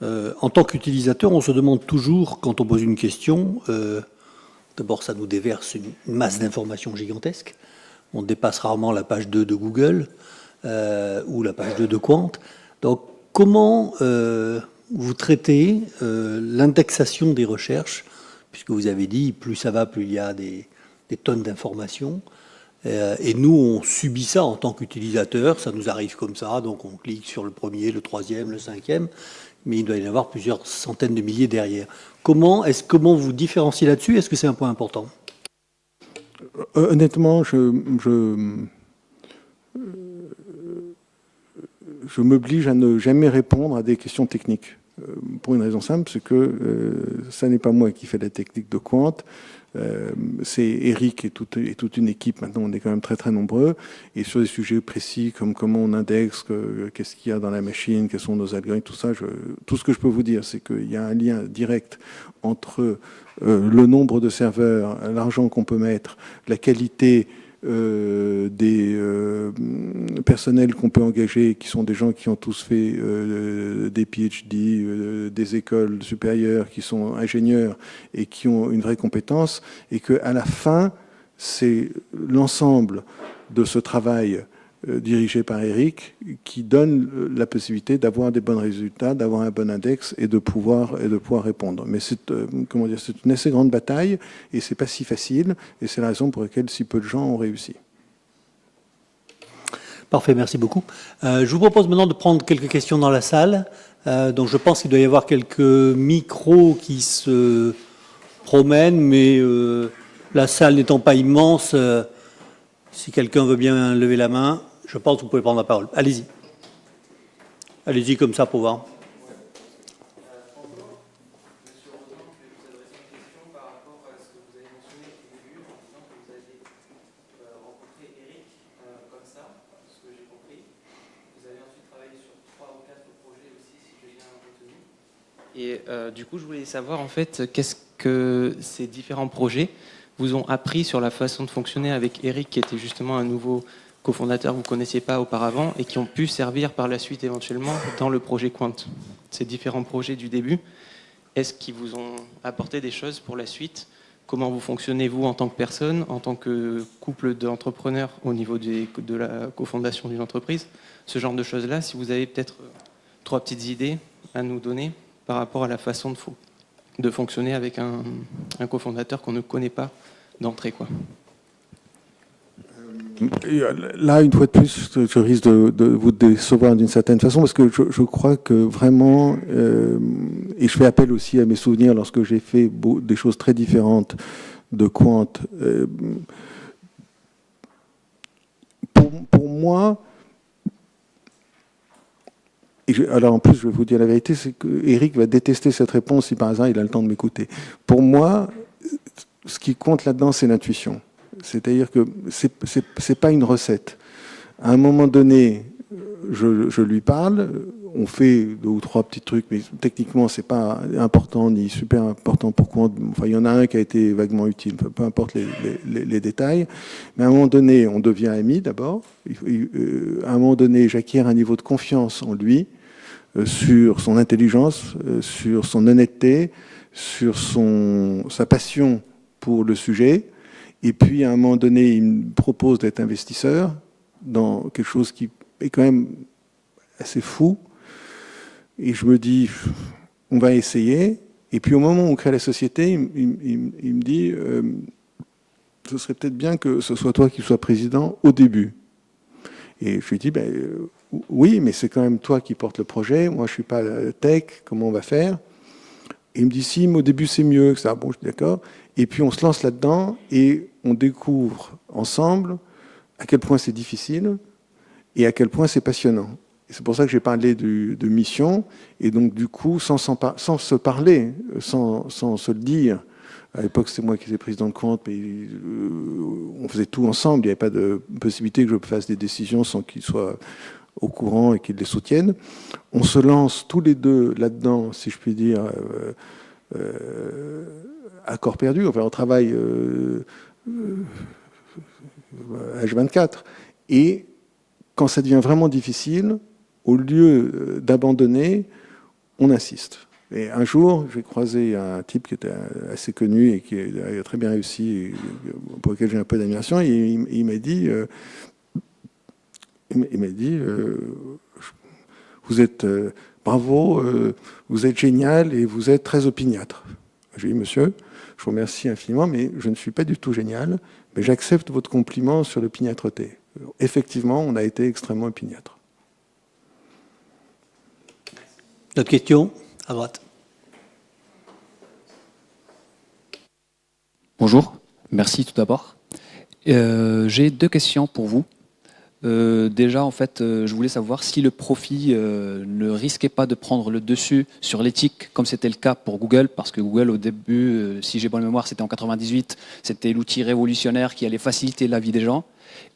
en tant qu'utilisateur, on se demande toujours, quand on pose une question, d'abord ça nous déverse une masse d'informations gigantesques, on dépasse rarement la page 2 de Google ou la page 2 de Quant. Donc comment vous traitez l'indexation des recherches, puisque vous avez dit, plus ça va, plus il y a des tonnes d'informations. Et nous, on subit ça en tant qu'utilisateur, ça nous arrive comme ça, donc on clique sur le premier, le troisième, le cinquième, mais il doit y en avoir plusieurs centaines de milliers derrière. Comment vous différenciez là-dessus? Est-ce que c'est un point important? Honnêtement, je m'oblige à ne jamais répondre à des questions techniques. Pour une raison simple, c'est que ça n'est pas moi qui fais la technique de Quant, c'est Eric et toute une équipe, maintenant on est quand même très très nombreux, et sur des sujets précis comme comment on indexe, qu'est-ce qu'il y a dans la machine, quels sont nos algorithmes, tout ça, tout ce que je peux vous dire, c'est qu'il y a un lien direct entre le nombre de serveurs, l'argent qu'on peut mettre, la qualité des personnels qu'on peut engager, qui sont des gens qui ont tous fait des PhD, des écoles supérieures, qui sont ingénieurs et qui ont une vraie compétence, et qu'à la fin, c'est l'ensemble de ce travail dirigé par Eric qui donne la possibilité d'avoir des bons résultats, d'avoir un bon index et de pouvoir répondre. Mais c'est une assez grande bataille et c'est pas si facile, et c'est la raison pour laquelle si peu de gens ont réussi. Parfait, merci beaucoup. Je vous propose maintenant de prendre quelques questions dans la salle. Donc je pense qu'il doit y avoir quelques micros qui se promènent, mais la salle n'étant pas immense, si quelqu'un veut bien lever la main, je pense que vous pouvez prendre la parole. Allez-y. Allez-y comme ça pour voir. Et du coup, je voulais savoir en fait, qu'est-ce que ces différents projets vous ont appris sur la façon de fonctionner avec Eric, qui était justement un nouveau cofondateur que vous ne connaissiez pas auparavant et qui ont pu servir par la suite éventuellement dans le projet Quant. Ces différents projets du début, est-ce qu'ils vous ont apporté des choses pour la suite? Comment vous fonctionnez, vous, en tant que personne, en tant que couple d'entrepreneurs au niveau de la cofondation d'une entreprise? Ce genre de choses-là, si vous avez peut-être 3 petites idées à nous donner par rapport à la façon de fonctionner avec un cofondateur qu'on ne connaît pas d'entrée, quoi. Là, une fois de plus, je risque de vous décevoir d'une certaine façon, parce que je crois que vraiment, et je fais appel aussi à mes souvenirs lorsque j'ai fait des choses très différentes de Quant. Pour moi, alors en plus, je vais vous dire la vérité, c'est que Eric va détester cette réponse si par hasard il a le temps de m'écouter. Pour moi, ce qui compte là-dedans, c'est l'intuition. C'est-à-dire que c'est pas une recette. À un moment donné, je lui parle, on fait 2 ou 3 petits trucs, mais techniquement, c'est pas important ni super important pour Quant. Enfin, il y en a un qui a été vaguement utile, peu importe les détails. Mais à un moment donné, on devient amis d'abord. À un moment donné, j'acquiers un niveau de confiance en lui, sur son intelligence, sur son honnêteté, sur sa passion pour le sujet. Et puis, à un moment donné, il me propose d'être investisseur dans quelque chose qui est quand même assez fou. Et je me dis, on va essayer. Et puis, au moment où on crée la société, il me dit, ce serait peut-être bien que ce soit toi qui sois président au début. Et je lui dis, oui, mais c'est quand même toi qui portes le projet. Moi, je ne suis pas la tech. Comment on va faire? Et il me dit, si, mais au début, c'est mieux que ça. Bon, je suis d'accord. Et puis, on se lance là-dedans et on découvre ensemble à quel point c'est difficile et à quel point c'est passionnant. Et c'est pour ça que j'ai parlé de mission. Et donc, du coup, sans se parler, sans se le dire, à l'époque, c'était moi qui étais président de Quant, mais on faisait tout ensemble. Il n'y avait pas de possibilité que je fasse des décisions sans qu'il soit au courant et qu'il les soutienne. On se lance tous les deux là-dedans, si je puis dire, à corps perdu. Enfin, on travaille H24. Et quand ça devient vraiment difficile, au lieu d'abandonner, on insiste. Et un jour, j'ai croisé un type qui était assez connu et qui a très bien réussi, et pour lequel j'ai un peu d'admiration, et il m'a dit, vous êtes bravo, vous êtes génial et vous êtes très opiniâtre. J'ai dit, monsieur, je vous remercie infiniment, mais je ne suis pas du tout génial, mais j'accepte votre compliment sur l'opiniâtreté. Effectivement, on a été extrêmement opiniâtre. D'autres questions? À droite. Bonjour, merci tout d'abord. J'ai 2 questions pour vous. Déjà, en fait, je voulais savoir si le profit ne risquait pas de prendre le dessus sur l'éthique, comme c'était le cas pour Google, parce que Google, au début, si j'ai bonne mémoire, c'était en 98, c'était l'outil révolutionnaire qui allait faciliter la vie des gens.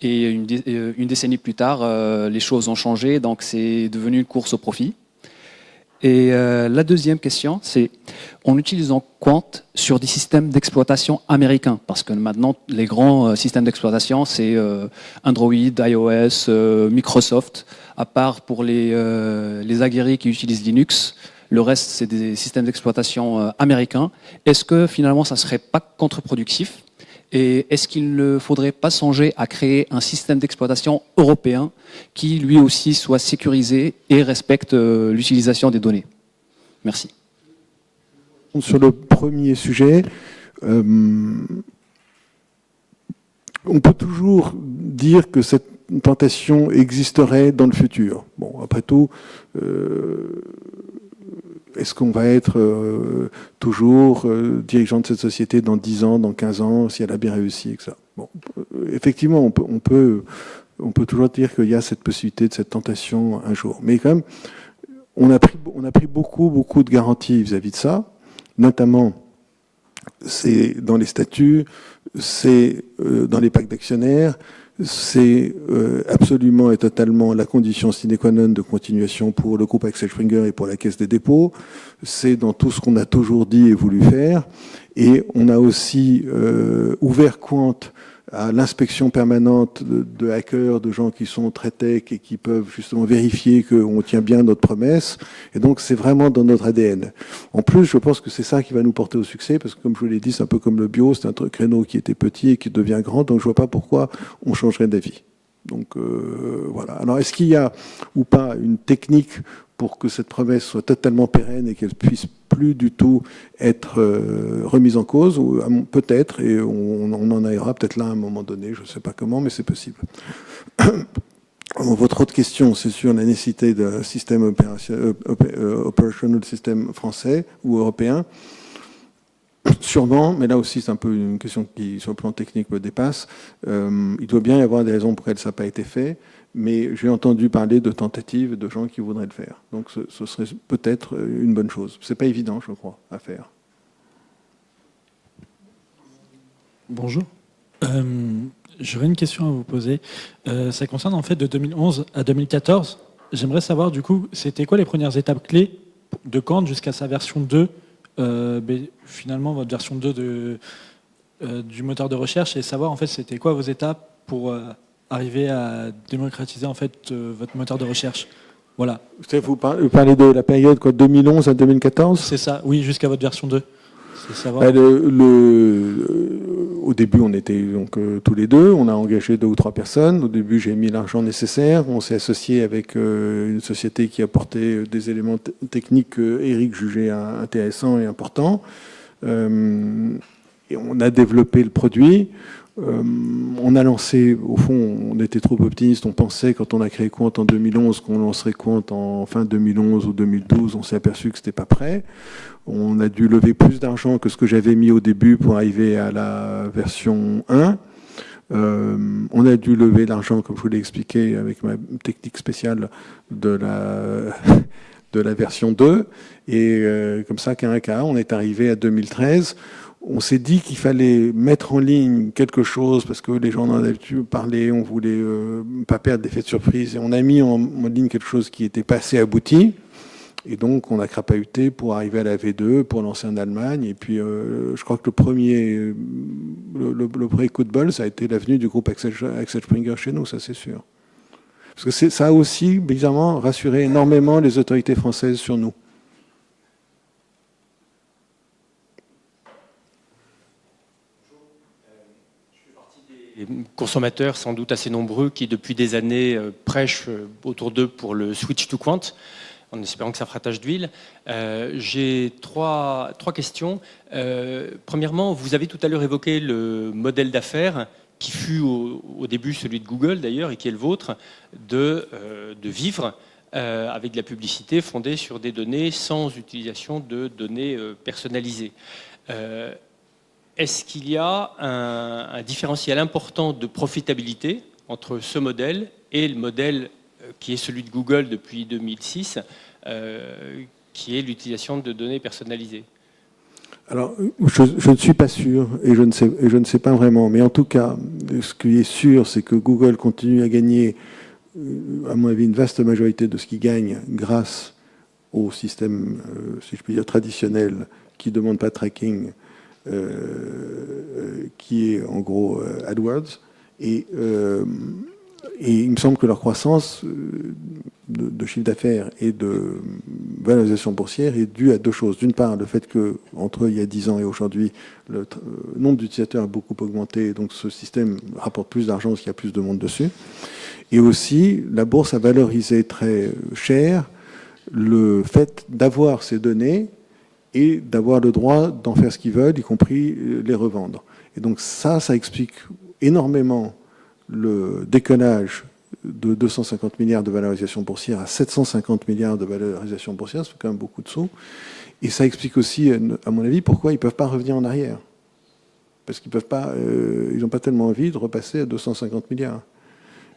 Et une décennie plus tard, les choses ont changé, donc c'est devenu une course au profit. Et la deuxième question, c'est en utilisant Quant sur des systèmes d'exploitation américains, parce que maintenant, les grands systèmes d'exploitation, c'est Android, iOS, Microsoft, à part pour les aguerris qui utilisent Linux. Le reste, c'est des systèmes d'exploitation américains. Est-ce que finalement, ça ne serait pas contre-productif? Et est-ce qu'il ne faudrait pas songer à créer un système d'exploitation européen qui, lui aussi, soit sécurisé et respecte l'utilisation des données? Merci. Sur le premier sujet, on peut toujours dire que cette tentation existerait dans le futur. Bon, après tout, est-ce qu'on va être toujours dirigeant de cette société dans 10 ans, dans 15 ans, si elle a bien réussi, etc. Bon, effectivement, on peut toujours dire qu'il y a cette possibilité de cette tentation un jour. Mais quand même, on a pris beaucoup de garanties vis-à-vis de ça, notamment c'est dans les statuts, c'est dans les packs d'actionnaires, c'est absolument et totalement la condition sine qua non de continuation pour le groupe Axel Springer et pour la Caisse des dépôts. C'est dans tout ce qu'on a toujours dit et voulu faire. Et on a aussi ouvert compte à l'inspection permanente de hackers, de gens qui sont très tech et qui peuvent justement vérifier qu'on tient bien notre promesse. Et donc, c'est vraiment dans notre ADN. En plus, je pense que c'est ça qui va nous porter au succès, parce que comme je vous l'ai dit, c'est un peu comme le bio, c'est un créneau qui était petit et qui devient grand, donc je vois pas pourquoi on changerait d'avis. Donc, voilà. Alors, est-ce qu'il y a ou pas une technique pour que cette promesse soit totalement pérenne et qu'elle puisse plus du tout être remise en cause, ou peut-être, et on en arrivera peut-être là à un moment donné, je ne sais pas comment, mais c'est possible. Votre autre question, c'est sur la nécessité d'un système operational system français ou européen. Sûrement, mais là aussi c'est un peu une question qui, sur le plan technique, me dépasse. Il doit bien y avoir des raisons pour lesquelles ça n'a pas été fait, mais j'ai entendu parler de tentatives de gens qui voudraient le faire. Donc ce serait peut-être une bonne chose. C'est pas évident, je crois, à faire. Bonjour. J'aurais une question à vous poser. Ça concerne en fait de 2011 à 2014. J'aimerais savoir du coup, c'était quoi les premières étapes clés de Quant jusqu'à sa version 2, finalement votre version 2 du moteur de recherche, et savoir en fait c'était quoi vos étapes pour arriver à démocratiser en fait votre moteur de recherche. Voilà. Vous parlez de la période quoi, 2011 à 2014 ? C'est ça, oui, jusqu'à votre version 2. C'est savoir. Au début, on était donc tous les deux. On a engagé 2 ou 3 personnes. Au début, j'ai mis l'argent nécessaire. On s'est associé avec une société qui apportait des éléments techniques que Eric jugeait intéressants et importants. Et on a développé le produit. On a lancé, au fond, on était trop optimiste. On pensait, quand on a créé Quant en 2011, qu'on lancerait Quant en fin 2011 ou 2012. On s'est aperçu que c'était pas prêt. On a dû lever plus d'argent que ce que j'avais mis au début pour arriver à la version 1. On a dû lever l'argent, comme je vous l'ai expliqué, avec ma technique spéciale de la version 2. Et comme ça, qu'à un cas, on est arrivé à 2013. On s'est dit qu'il fallait mettre en ligne quelque chose parce que les gens en avaient pu parler, on voulait pas perdre d'effet de surprise. Et on a mis en ligne quelque chose qui était pas assez abouti. Et donc, on a crapahuté pour arriver à la V2, pour lancer en Allemagne. Et puis, je crois que le premier coup de bol, ça a été l'avenue du groupe Axel Springer chez nous, ça c'est sûr. Parce que ça a aussi, bizarrement, rassuré énormément les autorités françaises sur nous. Consommateurs sans doute assez nombreux qui depuis des années prêchent autour d'eux pour le switch to Quant, en espérant que ça fera tache d'huile. J'ai trois questions. Premièrement, vous avez tout à l'heure évoqué le modèle d'affaires qui fut au début celui de Google d'ailleurs et qui est le vôtre, de vivre avec de la publicité fondée sur des données sans utilisation de données personnalisées. Est-ce qu'il y a un différentiel important de profitabilité entre ce modèle et le modèle qui est celui de Google depuis 2006, qui est l'utilisation de données personnalisées? Alors, je ne suis pas sûr et je ne sais pas vraiment. Mais en tout cas, ce qui est sûr, c'est que Google continue à gagner, à mon avis, une vaste majorité de ce qu'il gagne grâce au système, si je puis dire, traditionnel qui ne demande pas de tracking, qui est en gros AdWords. Et il me semble que leur croissance de chiffre d'affaires et de valorisation boursière est due à 2 choses. D'une part, le fait qu'entre il y a 10 ans et aujourd'hui, le nombre d'utilisateurs a beaucoup augmenté, donc ce système rapporte plus d'argent parce qu'il y a plus de monde dessus. Et aussi, la bourse a valorisé très cher le fait d'avoir ces données et d'avoir le droit d'en faire ce qu'ils veulent, y compris les revendre. Et donc ça explique énormément le décollage de 250 milliards de valorisation boursière à 750 milliards de valorisation boursière, c'est quand même beaucoup de sous. Et ça explique aussi, à mon avis, pourquoi ils ne peuvent pas revenir en arrière. Parce qu'ils peuvent pas, ils n'ont pas tellement envie de repasser à 250 milliards.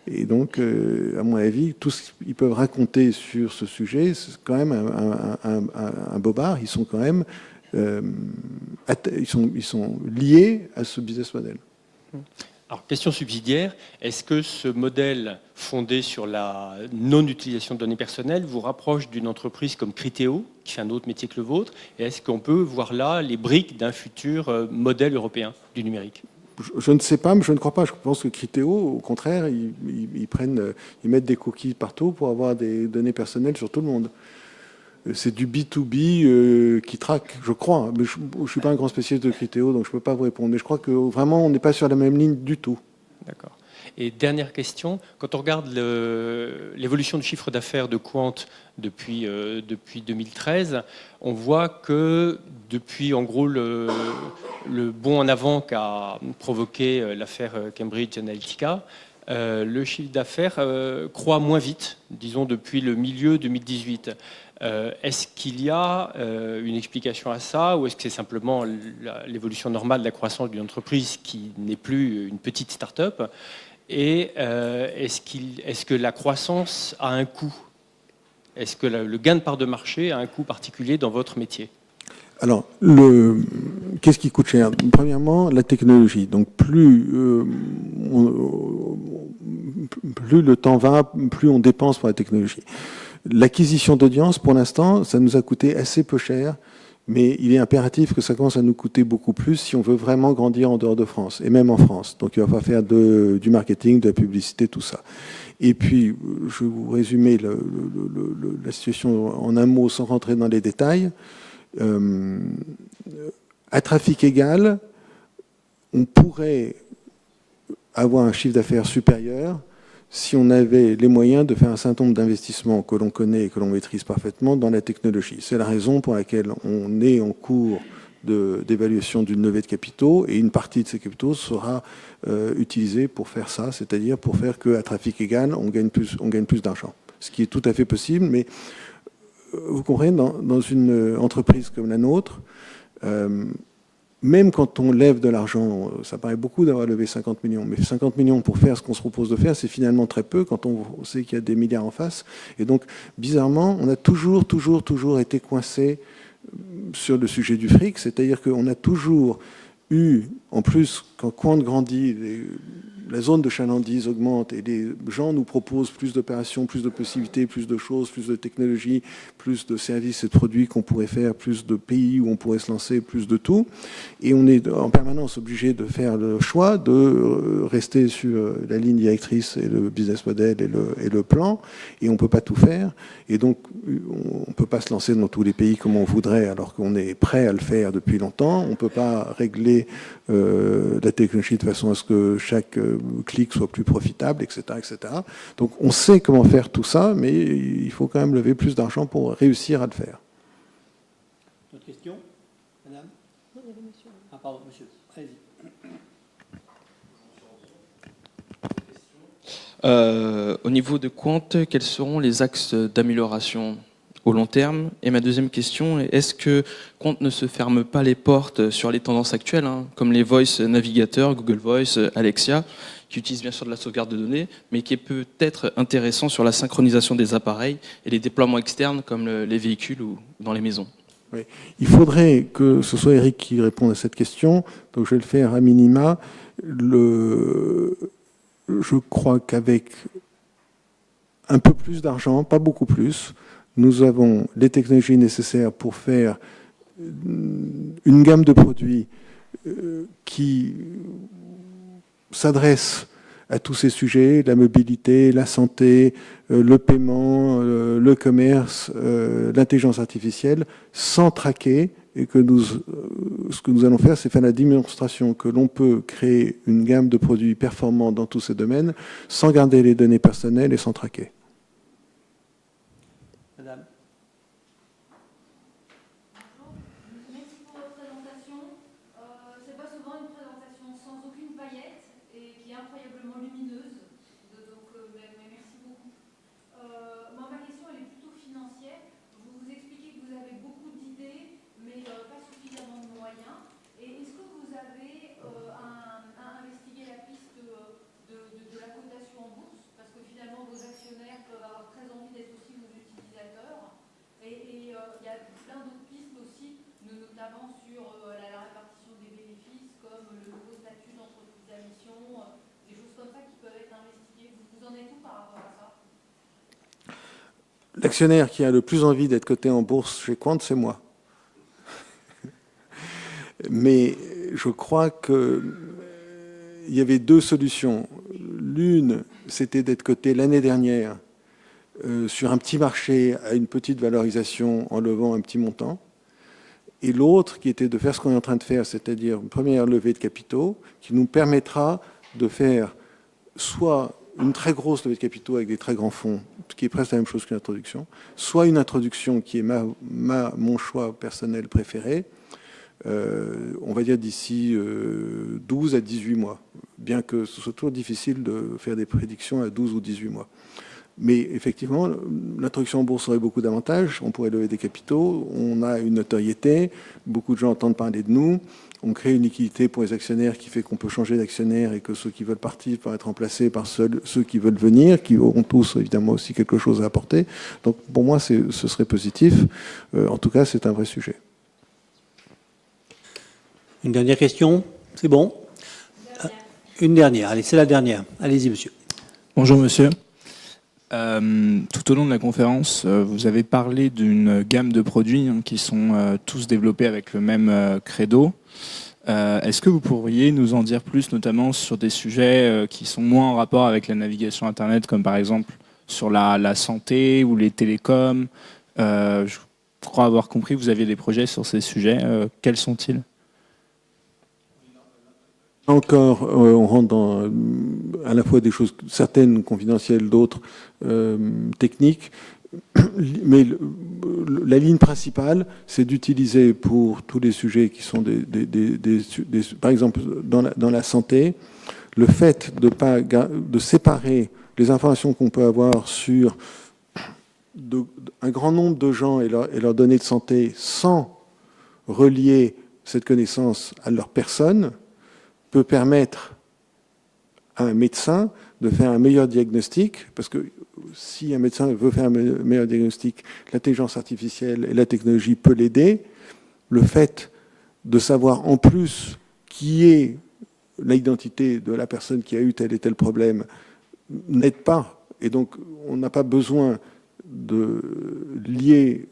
Et donc, à mon avis, tout ce qu'ils peuvent raconter sur ce sujet, c'est quand même un bobard. Ils sont quand même, ils sont liés à ce business model. Alors, question subsidiaire, est-ce que ce modèle fondé sur la non-utilisation de données personnelles vous rapproche d'une entreprise comme Criteo, qui fait un autre métier que le vôtre, et est-ce qu'on peut voir là les briques d'un futur modèle européen du numérique ? Je ne sais pas, mais je ne crois pas. Je pense que Criteo, au contraire, ils mettent des cookies partout pour avoir des données personnelles sur tout le monde. C'est du B2B qui traque, je crois. Mais je ne suis pas un grand spécialiste de Criteo, donc je ne peux pas vous répondre. Mais je crois que vraiment, on n'est pas sur la même ligne du tout. D'accord. Et dernière question, quand on regarde l'évolution du chiffre d'affaires de Quant depuis 2013, on voit que depuis en gros le bond en avant qu'a provoqué l'affaire Cambridge Analytica, le chiffre d'affaires croît moins vite, disons depuis le milieu 2018. Est-ce qu'il y a une explication à ça, ou est-ce que c'est simplement l'évolution normale de la croissance d'une entreprise qui n'est plus une petite start-up ? Et est-ce que la croissance a un coût ? Est-ce que le gain de part de marché a un coût particulier dans votre métier ? Alors, qu'est-ce qui coûte cher ? Premièrement, la technologie. Donc, plus le temps va, plus on dépense pour la technologie. L'acquisition d'audience, pour l'instant, ça nous a coûté assez peu cher, mais il est impératif que ça commence à nous coûter beaucoup plus si on veut vraiment grandir en dehors de France, et même en France. Donc il va falloir faire du marketing, de la publicité, tout ça. Et puis, je vais vous résumer la situation en un mot sans rentrer dans les détails. À trafic égal, on pourrait avoir un chiffre d'affaires supérieur si on avait les moyens de faire un certain nombre d'investissements que l'on connaît et que l'on maîtrise parfaitement dans la technologie. C'est la raison pour laquelle on est en cours d'évaluation d'une levée de capitaux, et une partie de ces capitaux sera utilisée pour faire ça, c'est-à-dire pour faire qu'à trafic égal, on gagne plus d'argent. Ce qui est tout à fait possible, mais vous comprenez, dans une entreprise comme la nôtre, même quand on lève de l'argent, ça paraît beaucoup d'avoir levé 50 millions, mais 50 millions pour faire ce qu'on se propose de faire, c'est finalement très peu quand on sait qu'il y a des milliards en face. Et donc, bizarrement, on a toujours été coincé sur le sujet du fric, c'est-à-dire qu'on a toujours eu, en plus, quand Quant grandit, la zone de chalandise augmente et les gens nous proposent plus d'opérations, plus de possibilités, plus de choses, plus de technologies, plus de services et de produits qu'on pourrait faire, plus de pays où on pourrait se lancer, plus de tout. Et on est en permanence obligé de faire le choix de rester sur la ligne directrice et le business model et le plan. Et on ne peut pas tout faire. Et donc, on ne peut pas se lancer dans tous les pays comme on voudrait alors qu'on est prêt à le faire depuis longtemps. On ne peut pas régler la technologie de façon à ce que chaque clic soit plus profitable, etc., etc. Donc on sait comment faire tout ça, mais il faut quand même lever plus d'argent pour réussir à le faire. D'autres questions ? Madame ? Non, il y avait monsieur. Ah pardon, monsieur. Allez-y. Au niveau de Quant, quels seront les axes d'amélioration au long terme ? Et ma deuxième question est, est-ce que Quant ne se ferme pas les portes sur les tendances actuelles, comme les voice navigateurs, Google Voice, Alexia, qui utilisent bien sûr de la sauvegarde de données, mais qui est peut-être intéressant sur la synchronisation des appareils et les déploiements externes comme les véhicules ou dans les maisons ? Oui. Il faudrait que ce soit Eric qui réponde à cette question, donc je vais le faire à minima. Je crois qu'avec un peu plus d'argent, pas beaucoup plus, nous avons les technologies nécessaires pour faire une gamme de produits qui s'adresse à tous ces sujets, la mobilité, la santé, le paiement, le commerce, l'intelligence artificielle, sans traquer, et que ce que nous allons faire, c'est faire la démonstration que l'on peut créer une gamme de produits performants dans tous ces domaines, sans garder les données personnelles et sans traquer. Madame. Merci pour votre présentation. C'est pas souvent une présentation sans aucune paillette et qui est incroyablement lumineuse. Donc, l'actionnaire qui a le plus envie d'être coté en bourse chez Quant, c'est moi. Mais je crois qu'il y avait deux solutions. L'une, c'était d'être coté l'année dernière sur un petit marché à une petite valorisation en levant un petit montant. Et l'autre, qui était de faire ce qu'on est en train de faire, c'est-à-dire une première levée de capitaux, qui nous permettra de faire soit une très grosse levée de capitaux avec des très grands fonds, ce qui est presque la même chose qu'une introduction, soit une introduction qui est mon choix personnel préféré, on va dire d'ici 12 à 18 mois, bien que ce soit toujours difficile de faire des prédictions à 12 ou 18 mois. Mais effectivement, l'introduction en bourse aurait beaucoup d'avantages. On pourrait lever des capitaux, on a une notoriété, beaucoup de gens entendent parler de nous, on crée une liquidité pour les actionnaires qui fait qu'on peut changer d'actionnaire et que ceux qui veulent partir peuvent être remplacés par ceux qui veulent venir, qui auront tous évidemment aussi quelque chose à apporter. Donc pour moi, ce serait positif. En tout cas, c'est un vrai sujet. Une dernière question? C'est bon? Une dernière. Allez, c'est la dernière. Allez-y, monsieur. Bonjour, monsieur. Tout au long de la conférence, vous avez parlé d'une gamme de produits qui sont tous développés avec le même credo. Est-ce que vous pourriez nous en dire plus, notamment sur des sujets qui sont moins en rapport avec la navigation Internet, comme par exemple sur la santé ou les télécoms? Je crois avoir compris que vous aviez des projets sur ces sujets. Quels sont-ils? Encore, on rentre dans à la fois des choses certaines confidentielles, d'autres techniques, mais la ligne principale, c'est d'utiliser pour tous les sujets qui sont par exemple dans la santé, le fait de séparer les informations qu'on peut avoir sur un grand nombre de gens et leurs données de santé sans relier cette connaissance à leur personne, peut permettre à un médecin de faire un meilleur diagnostic, parce que si un médecin veut faire un meilleur diagnostic, l'intelligence artificielle et la technologie peut l'aider. Le fait de savoir en plus qui est l'identité de la personne qui a eu tel et tel problème n'aide pas. Et donc, on n'a pas besoin de lier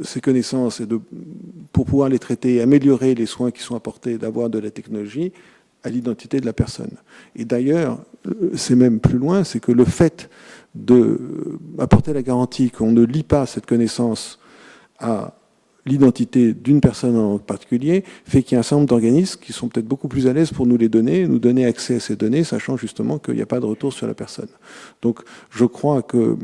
ces connaissances pour pouvoir les traiter, améliorer les soins qui sont apportés, d'avoir de la technologie à l'identité de la personne. Et d'ailleurs, c'est même plus loin, c'est que le fait d'apporter la garantie qu'on ne lie pas cette connaissance à l'identité d'une personne en particulier fait qu'il y a un certain nombre d'organismes qui sont peut-être beaucoup plus à l'aise pour nous donner accès à ces données, sachant justement qu'il n'y a pas de retour sur la personne. Donc je crois que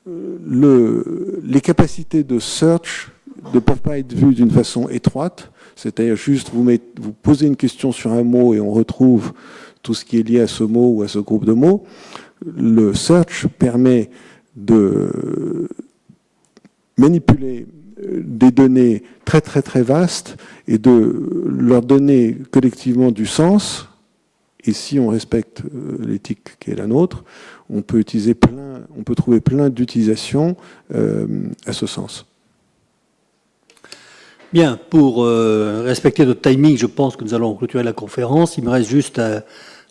les capacités de search ne peuvent pas être vues d'une façon étroite, c'est-à-dire juste vous posez une question sur un mot et on retrouve tout ce qui est lié à ce mot ou à ce groupe de mots. Le search permet de manipuler des données très très très vastes et de leur donner collectivement du sens. Et si on respecte l'éthique qui est la nôtre, on peut trouver plein d'utilisations à ce sens. Bien, pour respecter notre timing, je pense que nous allons clôturer la conférence. Il me reste juste à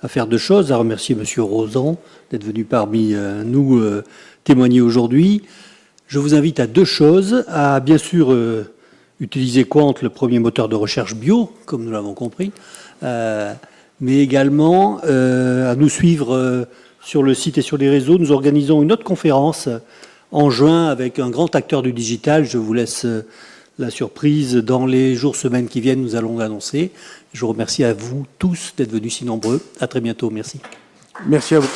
faire deux choses, à remercier M. Rozan d'être venu parmi nous témoigner aujourd'hui. Je vous invite à deux choses, à bien sûr utiliser Quant, le premier moteur de recherche bio, comme nous l'avons compris, mais également à nous suivre sur le site et sur les réseaux. Nous organisons une autre conférence en juin avec un grand acteur du digital. Je vous laisse la surprise. Dans les jours, semaines qui viennent, nous allons l'annoncer. Je vous remercie à vous tous d'être venus si nombreux. À très bientôt. Merci. Merci à vous.